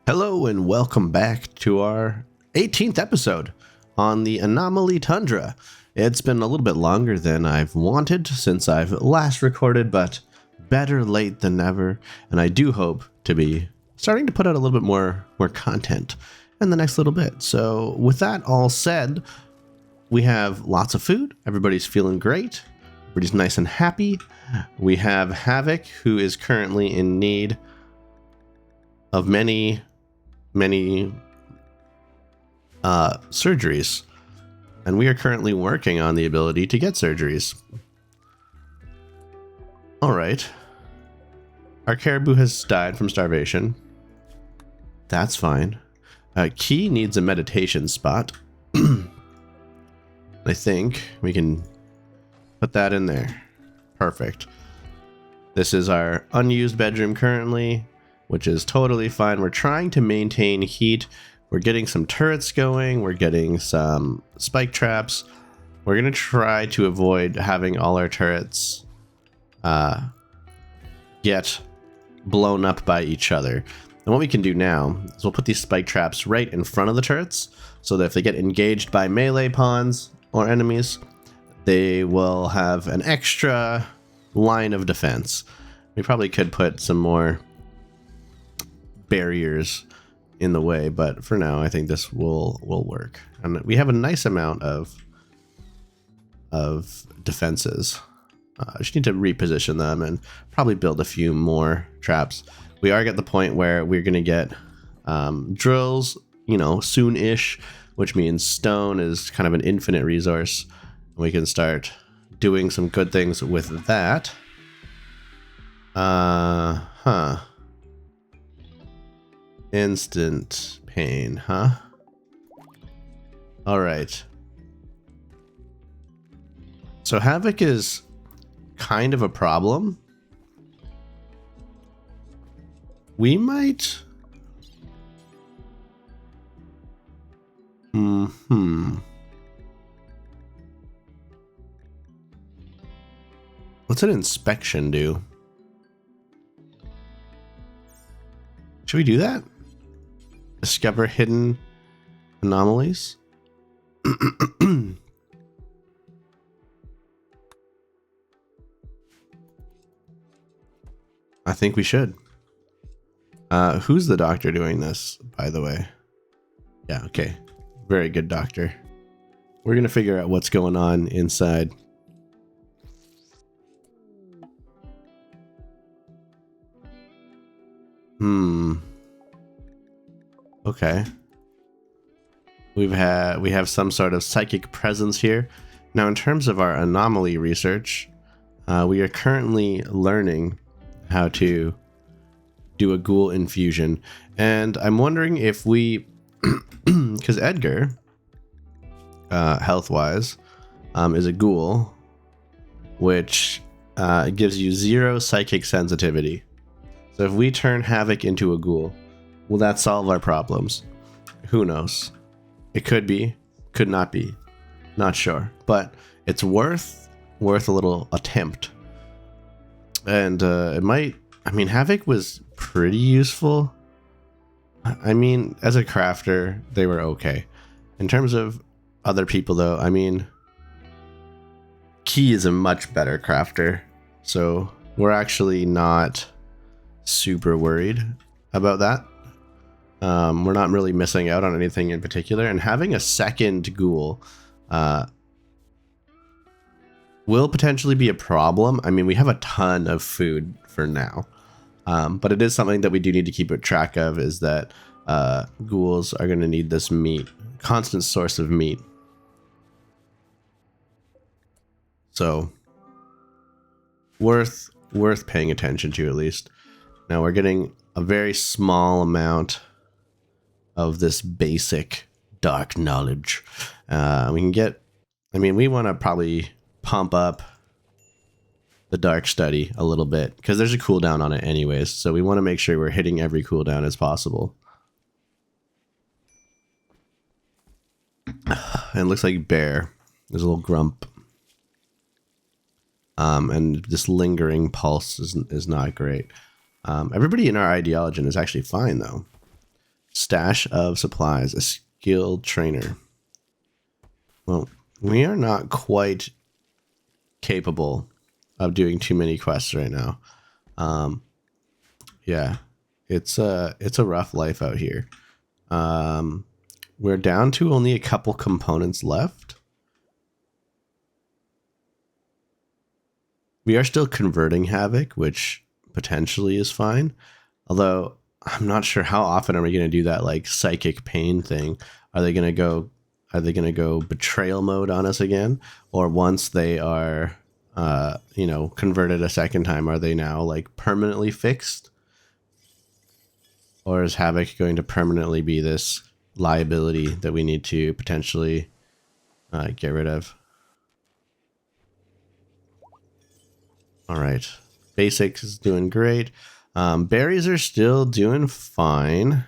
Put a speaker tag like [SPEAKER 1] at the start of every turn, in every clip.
[SPEAKER 1] Hello and welcome back to our 18th episode on the Anomaly Tundra. It's been a little bit longer than I've wanted since I've last recorded, but better late than never, and I do hope to be starting to put out a little bit more content in the next little bit. So with that all said, we have lots of food, everybody's feeling great, everybody's nice and happy. We have Havoc, who is currently in need of many surgeries, and we are currently working on the ability to get surgeries. All right, our caribou has died from starvation. That's fine. Key needs a meditation spot. I think we can put that in there. Perfect. This is our unused bedroom currently, which is totally fine. We're trying to maintain heat. We're getting some turrets going. We're getting some spike traps. We're going to try to avoid having all our turrets get blown up by each other. And what we can do now is we'll put these spike traps right in front of the turrets so that if they get engaged by melee pawns or enemies, they will have an extra line of defense. We probably could put some more barriers in the way, but for now I think this will work. And we have a nice amount of defenses. I just need to reposition them and probably build a few more traps. We are at the point where we're going to get drills, soon-ish, which means stone is kind of an infinite resource. We can start doing some good things with that. Instant pain, huh? All right. So Havoc is kind of a problem. We might... What's an inspection do? Should we do that? Discover hidden anomalies? I think we should. Who's the doctor doing this, by the way? Yeah, okay. Very good doctor. We're gonna figure out what's going on inside. Okay. We have some sort of psychic presence here. Now, in terms of our anomaly research, we are currently learning how to do a ghoul infusion, and I'm wondering if we, because Edgar, health-wise, is a ghoul, which gives you 0 psychic sensitivity. So if we turn Havoc into a ghoul, will that solve our problems? Who knows? It could be, could not be, not sure. But it's worth a little attempt. And it might, Havoc was pretty useful. As a crafter, they were okay. In terms of other people though, Key is a much better crafter. So we're actually not super worried about that. We're not really missing out on anything in particular, and having a second ghoul will potentially be a problem. We have a ton of food for now, but it is something that we do need to keep a track of, is that ghouls are going to need this meat, constant source of meat. So worth paying attention to, at least. Now we're getting a very small amount of this basic dark knowledge. We can get, we want to probably pump up the dark study a little bit, because there's a cooldown on it anyways. So we want to make sure we're hitting every cooldown as possible. And it looks like Bear. There's a little grump. And this lingering pulse is not great. Everybody in our ideology is actually fine, though. Stash of supplies, a skilled trainer. Well, we are not quite capable of doing too many quests right now. Yeah, it's a rough life out here. We're down to only a couple components left. We are still converting Havoc, which potentially is fine. Although I'm not sure how often are we going to do that like psychic pain thing. Are they going to go betrayal mode on us again? Or once they are converted a second time, are they now like permanently fixed? Or is Havoc going to permanently be this liability that we need to potentially get rid of? All right. Basics is doing great. Berries are still doing fine.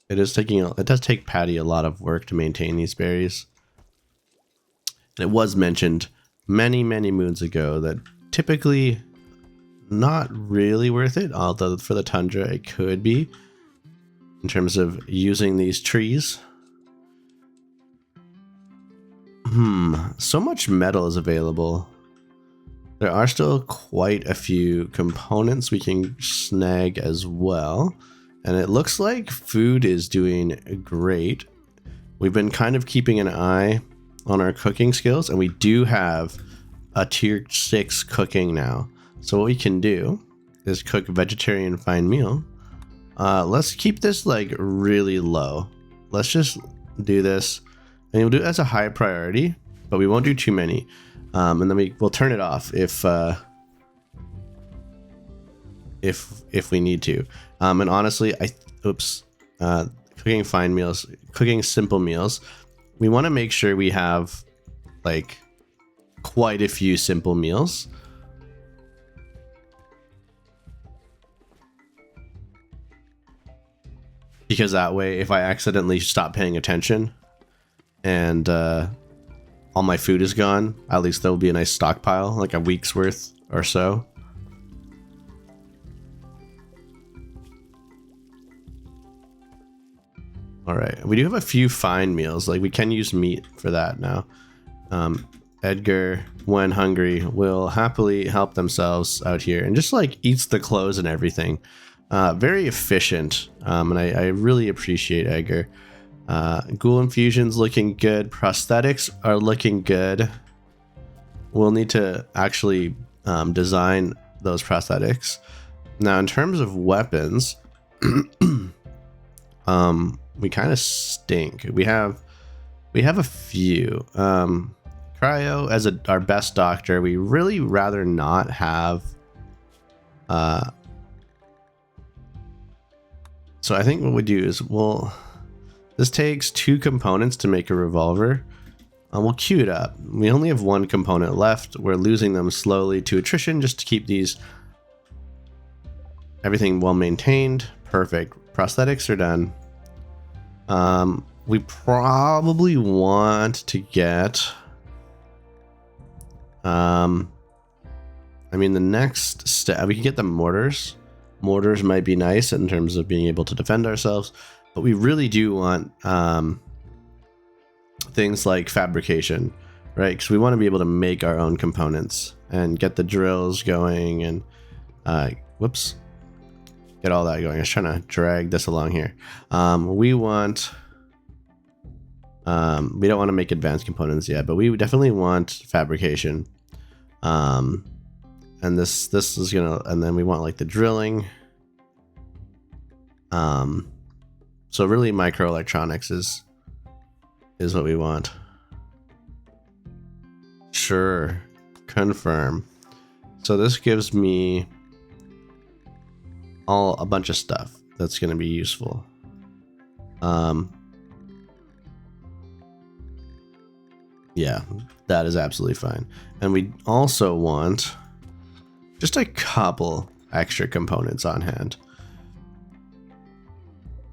[SPEAKER 1] It does take Patty a lot of work to maintain these berries. And it was mentioned many, many moons ago that typically not really worth it, although for the Tundra it could be in terms of using these trees. So much metal is available. There are still quite a few components we can snag as well. And it looks like food is doing great. We've been kind of keeping an eye on our cooking skills, and we do have a tier 6 cooking now. So what we can do is cook vegetarian fine meal. Let's keep this like really low. Let's just do this, and we'll do it as a high priority, but we won't do too many. And then we'll turn it off if we need to. And honestly, cooking fine meals, cooking simple meals, we want to make sure we have like quite a few simple meals. Because that way, if I accidentally stop paying attention and all my food is gone, at least there will be a nice stockpile, like a week's worth or so. All right, we do have a few fine meals. Like we can use meat for that now. Edgar, when hungry, will happily help themselves out here and just like eats the clothes and everything. Very efficient, and I really appreciate Edgar. Ghoul infusions looking good. Prosthetics are looking good. We'll need to actually design those prosthetics. Now, in terms of weapons, we kind of stink. We have a few. Cryo as our best doctor. We really rather not have. So I think what we do is this takes 2 components to make a revolver. We'll queue it up. We only have 1 component left. We're losing them slowly to attrition just to keep everything well maintained. Perfect. Prosthetics are done. We probably want to get the next step, we can get the mortars. Mortars might be nice in terms of being able to defend ourselves, but we really do want things like fabrication, right? Because we want to be able to make our own components and get the drills going and get all that going. I was trying to drag this along here. We don't want to make advanced components yet, but we definitely want fabrication. And this is gonna, and then we want like the drilling. So really microelectronics is what we want. Sure, confirm. So this gives me a bunch of stuff that's gonna be useful. Yeah, that is absolutely fine. And we also want just a couple extra components on hand.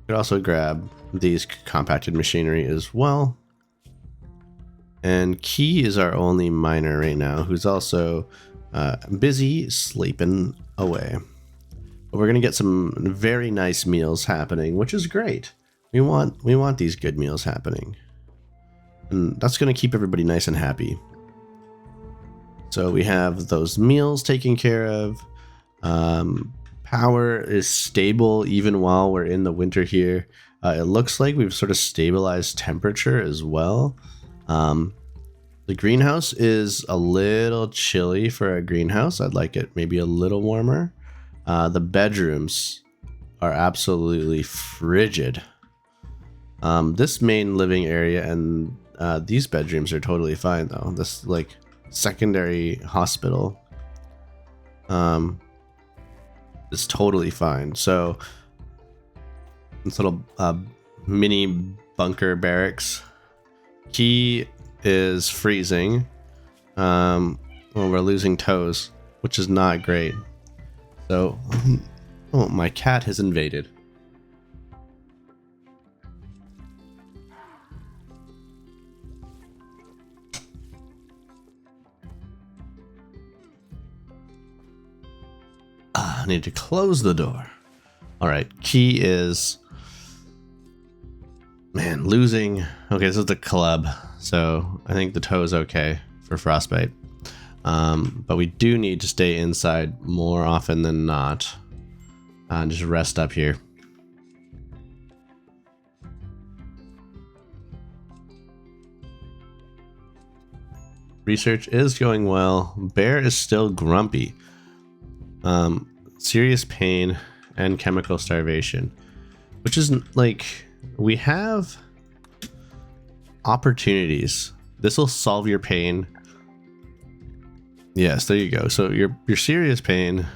[SPEAKER 1] Could also grab these compacted machinery as well. And Key is our only miner right now, who's also busy sleeping away. But we're gonna get some very nice meals happening, which is great. We want these good meals happening. And that's gonna keep everybody nice and happy. So we have those meals taken care of. Power is stable even while we're in the winter here. It looks like we've sort of stabilized temperature as well. The greenhouse is a little chilly for a greenhouse. I'd like it maybe a little warmer. The bedrooms are absolutely frigid. This main living area and these bedrooms are totally fine though. This like secondary hospital is totally fine. So this little mini bunker barracks. Key is freezing. Well, we're losing toes, which is not great. So, oh, my cat has invaded. I need to close the door. All right, Key is, man, losing. Okay, this is the club, so I think the toe is okay for frostbite. But we do need to stay inside more often than not. Just rest up here. Research is going well. Bear is still grumpy. Serious pain and chemical starvation, which is like, we have opportunities. This will solve your pain. Yes, there you go. So your serious pain,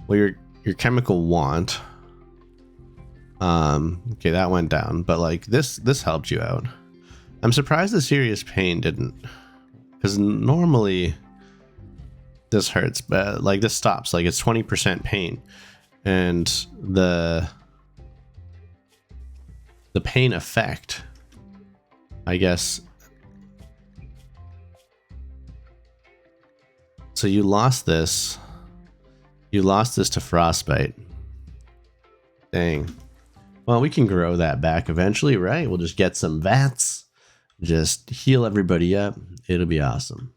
[SPEAKER 1] well, your chemical want. Okay, that went down, but like this helped you out. I'm surprised the serious pain didn't, because normally this hurts, but like this stops. Like it's 20% pain, and the pain effect, I guess. So you lost this. You lost this to frostbite. Dang. Well, we can grow that back eventually, right? We'll just get some vats, just heal everybody up. It'll be awesome.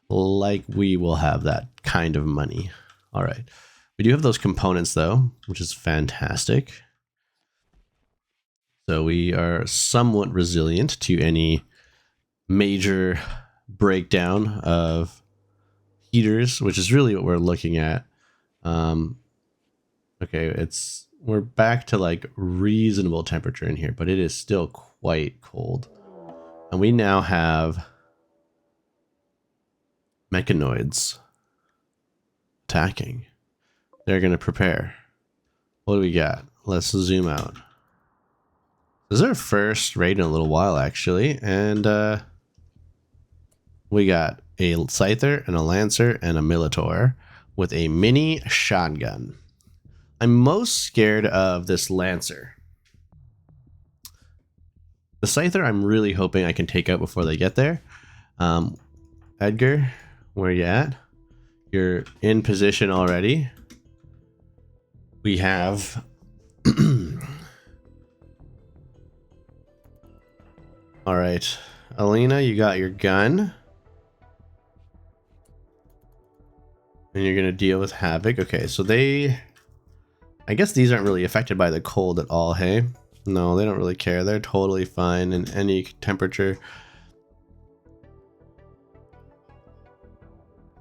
[SPEAKER 1] Like we will have that kind of money. All right. We do have those components though, which is fantastic. So we are somewhat resilient to any major breakdown of heaters, which is really what we're looking at. Okay, we're back to like reasonable temperature in here, but it is still quite cold. And we now have mechanoids attacking. They're going to prepare. What do we got? Let's zoom out. This is our first raid in a little while, actually. And we got a scyther and a lancer and a militor with a mini shotgun. I'm most scared of this lancer. The scyther, I'm really hoping I can take out before they get there. Edgar, where you at? You're in position already. We have all right, Alina, you got your gun. And you're gonna deal with Havoc. Okay, so I guess these aren't really affected by the cold at all, hey? No, they don't really care. They're totally fine in any temperature.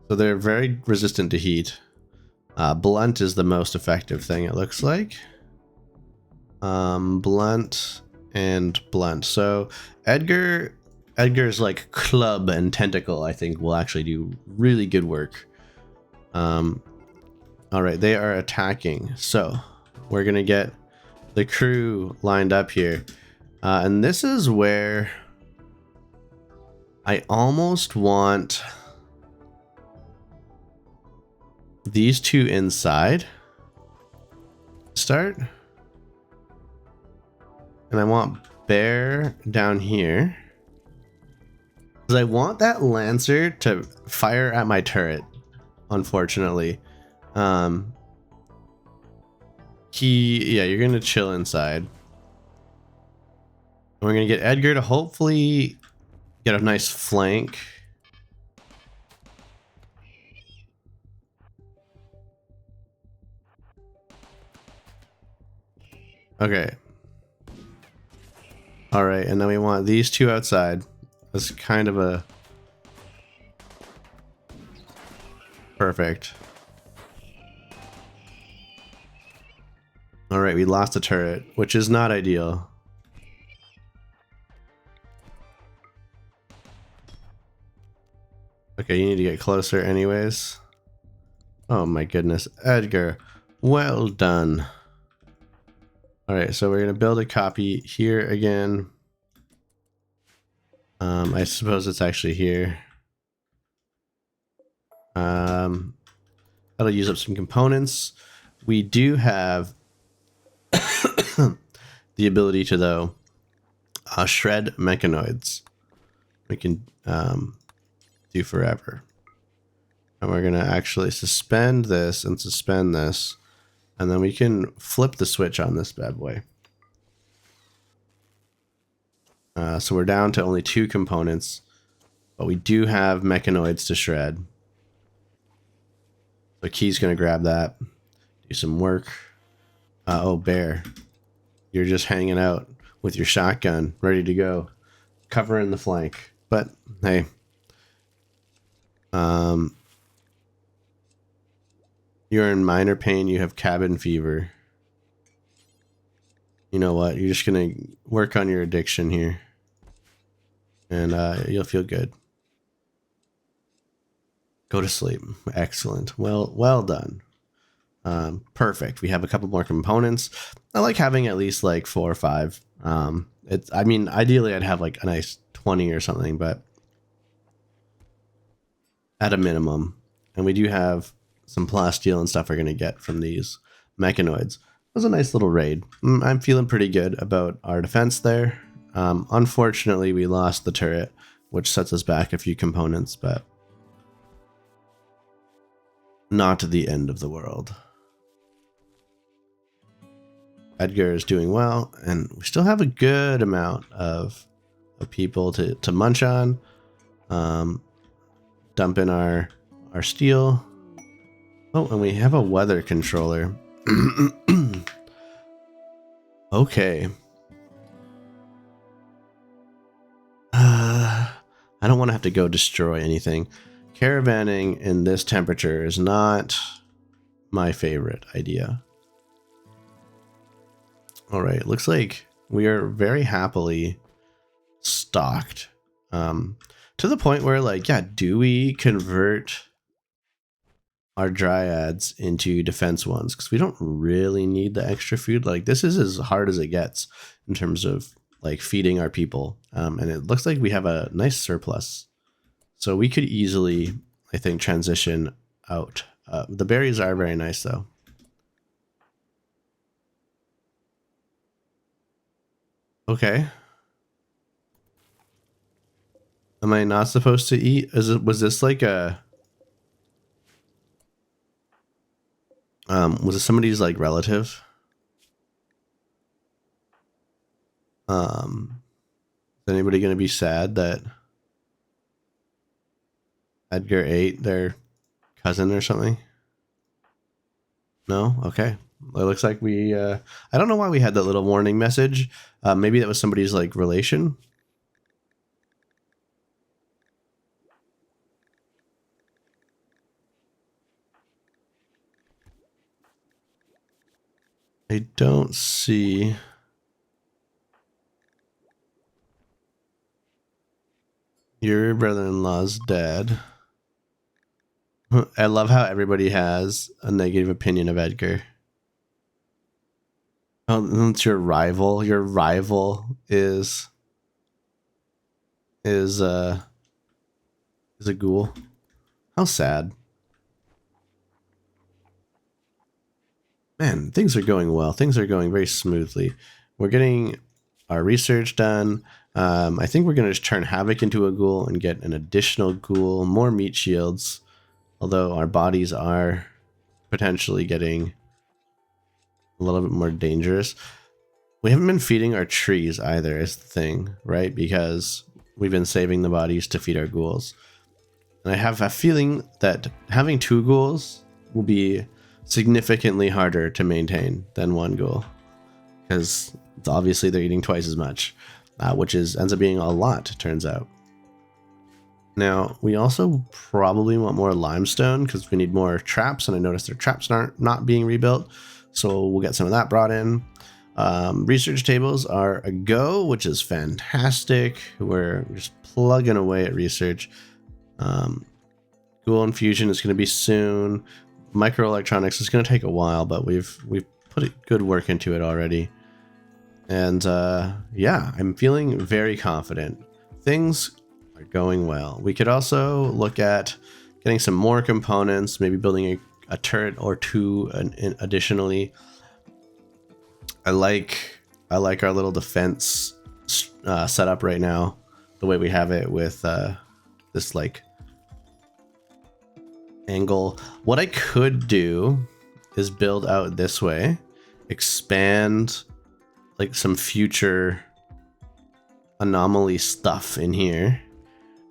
[SPEAKER 1] So they're very resistant to heat. Blunt is the most effective thing, it looks like. Blunt and blunt. So Edgar's like club and tentacle, I think, will actually do really good work. All right, they are attacking. So we're gonna get the crew lined up here. And this is where I almost want these two inside start. And I want Bear down here. Because I want that Lancer to fire at my turret, unfortunately. Yeah, you're gonna chill inside. We're gonna get Edgar to hopefully get a nice flank. Okay. All right, and then we want these two outside. That's kind of a perfect. All right, we lost a turret, which is not ideal. Okay, you need to get closer anyways. Oh my goodness, Edgar, well done. All right, so we're gonna build a copy here again. I suppose it's actually here. That'll use up some components. We do have the ability to, though, shred mechanoids. We can do forever. And we're going to actually suspend this and suspend this. And then we can flip the switch on this bad boy. So we're down to only 2 components. But we do have mechanoids to shred. So Key's going to grab that. Do some work. Oh, Bear. You're just hanging out with your shotgun, ready to go. Covering the flank. But, hey. You're in minor pain. You have cabin fever. You know what? You're just going to work on your addiction here. And you'll feel good. Go to sleep. Excellent. Well done. Perfect. We have a couple more components. I like having at least like 4 or 5. I mean, ideally I'd have like a nice 20 or something, but at a minimum. And we do have some plasteel and stuff we're going to get from these mechanoids. It was a nice little raid. I'm feeling pretty good about our defense there. Unfortunately, we lost the turret, which sets us back a few components, but not the end of the world. Edgar is doing well, and we still have a good amount of people to munch on. Dump in our steel. Oh, and we have a weather controller. Okay. I don't want to have to go destroy anything. Caravanning in this temperature is not my favorite idea. All right, looks like we are very happily stocked. To the point where, like, yeah, do we convert our dryads into defense ones? Because we don't really need the extra food. Like, this is as hard as it gets in terms of like feeding our people. And it looks like we have a nice surplus. So we could easily, I think, transition out. The berries are very nice, though. Okay. Am I not supposed to eat? Was this like a... was it somebody's like relative? Is anybody going to be sad that Edgar ate their cousin or something? No? Okay. It looks like we, I don't know why we had that little warning message. Maybe that was somebody's like relation. I don't see... Your brother-in-law's dead. I love how everybody has a negative opinion of Edgar. Oh, it's your rival. Your rival is a ghoul. How sad. Man, things are going well. Things are going very smoothly. We're getting our research done. I think we're going to just turn Havoc into a ghoul and get an additional ghoul, more meat shields. Although our bodies are potentially getting a little bit more dangerous. We haven't been feeding our trees either, is the thing, right? Because we've been saving the bodies to feed our ghouls. And I have a feeling that having 2 ghouls will be significantly harder to maintain than 1 ghoul. Because obviously they're eating twice as much, which ends up being a lot, turns out. Now, we also probably want more limestone because we need more traps, and I noticed their traps aren't not being rebuilt, so we'll get some of that brought in. Research tables are a go, which is fantastic. We're just plugging away at research. Ghoul infusion is going to be soon. Microelectronics is going to take a while, but we've put good work into it already. And yeah, I'm feeling very confident. Things are going well. We could also look at getting some more components, maybe building a turret or 2 additionally. I like our little defense setup right now, the way we have it with this like angle. What I could do is build out this way, expand like some future anomaly stuff in here,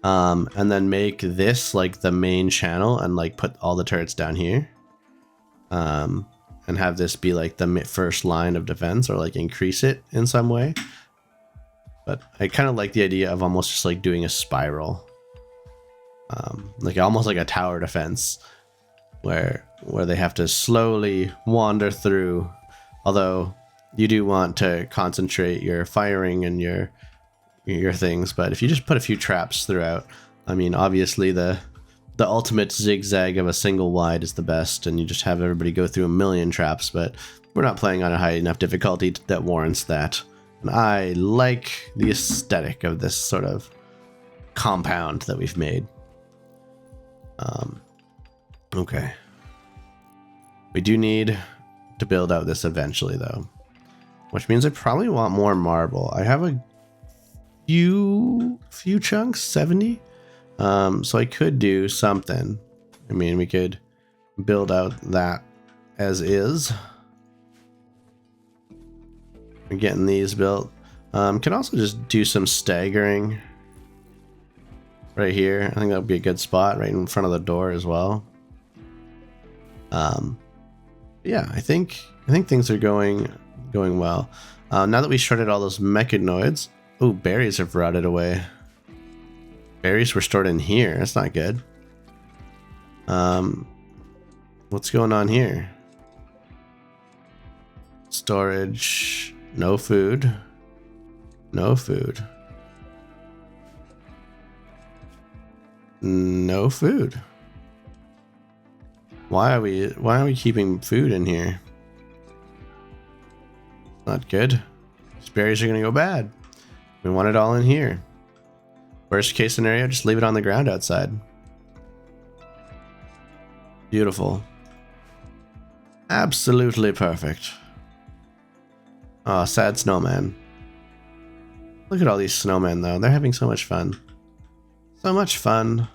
[SPEAKER 1] and then make this like the main channel and like put all the turrets down here, and have this be like the first line of defense, or like increase it in some way. But I kind of like the idea of almost just like doing a spiral, like almost like a tower defense, where they have to slowly wander through. Although you do want to concentrate your firing and your things, but if you just put a few traps throughout, I mean, obviously the ultimate zigzag of a single wide is the best, and you just have everybody go through a million traps, but we're not playing on a high enough difficulty that warrants that. And I like the aesthetic of this sort of compound that we've made. Okay. We do need to build out this eventually, though, which means I probably want more marble. I have a few chunks, 70. So I could do something. I mean, we could build out that as is. We're getting these built. Can also just do some staggering right here. I think that would be a good spot right in front of the door as well. Yeah, I think things are going well. Now that we shredded all those mechanoids, oh, berries have rotted away. Berries were stored in here. That's not good. What's going on here? Storage. No food. No food. No food. Why are we keeping food in here? Not good. These berries are gonna go bad. We want it all in here. Worst case scenario, just leave it on the ground outside. Beautiful. Absolutely perfect. Oh, sad snowman. Look at all these snowmen, though. They're having so much fun. So much fun.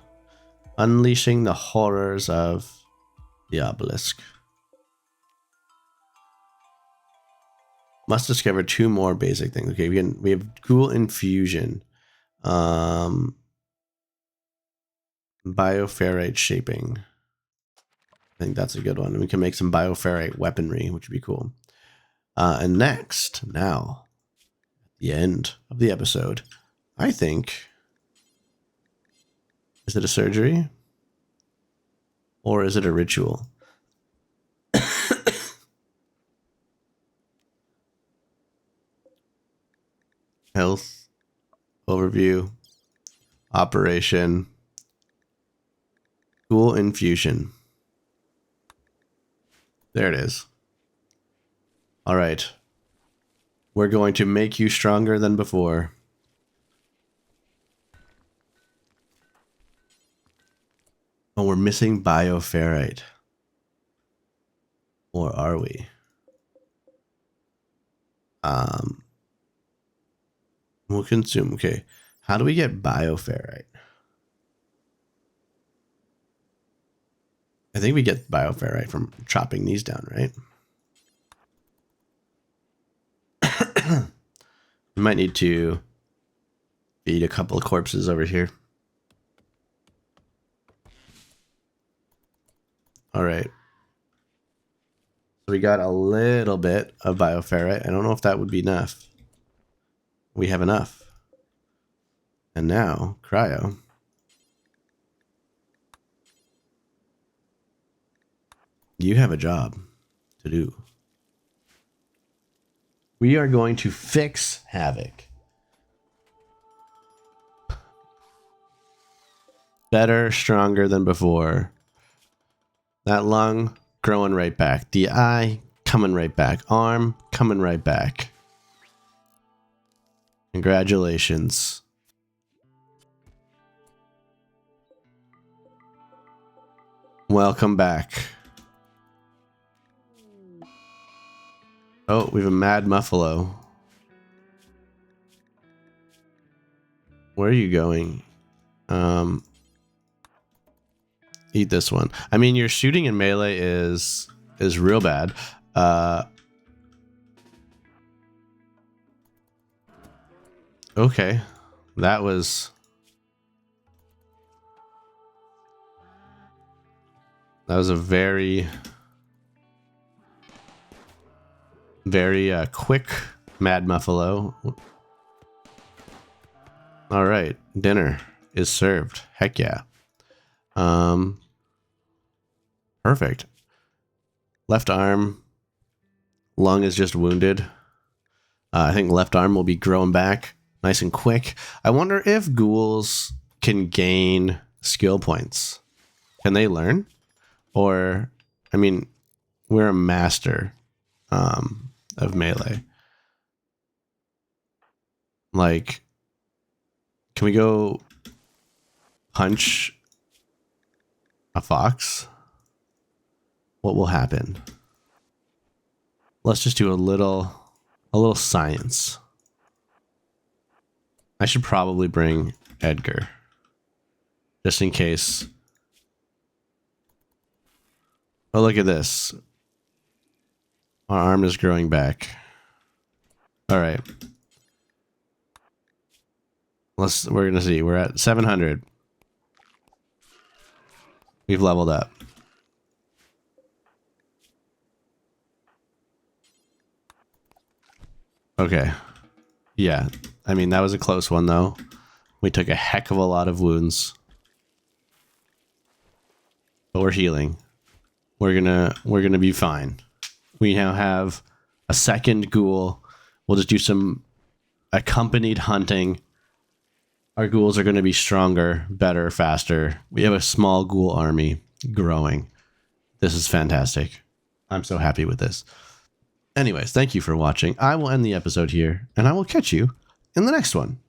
[SPEAKER 1] Unleashing the horrors of the obelisk. Must discover 2 more basic things. Okay, we have ghoul infusion. Bioferrite shaping. I think that's a good one. We can make some bioferrite weaponry, which would be cool. And next, now, the end of the episode, I think, is it a surgery? Or is it a ritual? Health, overview, operation, ghoul infusion. There it is. All right. We're going to make you stronger than before. Oh, we're missing bioferrite. Or are we? We'll consume. Okay. How do we get bioferrite? I think we get bioferrite from chopping these down, right? We might need to feed a couple of corpses over here. All right. So we got a little bit of bioferrite. I don't know if that would be enough. We have enough. And now, cryo. You have a job to do. We are going to fix Havoc. Better, stronger than before. That lung growing right back. The eye coming right back. Arm coming right back. Congratulations. Welcome back. Oh, we have a mad muffalo. Where are you going? Eat this one. I mean, your shooting in melee is real bad. Okay. That was a very quick mad muffalo. All right, dinner is served. Heck yeah. Perfect. Left arm. Lung is just wounded. I think left arm will be growing back nice and quick. I wonder if ghouls can gain skill points. Can they learn? Or, I mean, we're a master of melee. Like, can we go punch a fox? What will happen? Let's just do a little science. I should probably bring Edgar, just in case. Oh, look at this. Our arm is growing back. All right. We're gonna see. We're at 700. We've leveled up. Okay. Yeah. I mean, that was a close one, though. We took a heck of a lot of wounds. But we're healing. We're gonna be fine. We now have a second ghoul. We'll just do some accompanied hunting. Our ghouls are going to be stronger, better, faster. We have a small ghoul army growing. This is fantastic. I'm so happy with this. Anyways, thank you for watching. I will end the episode here, and I will catch you in the next one.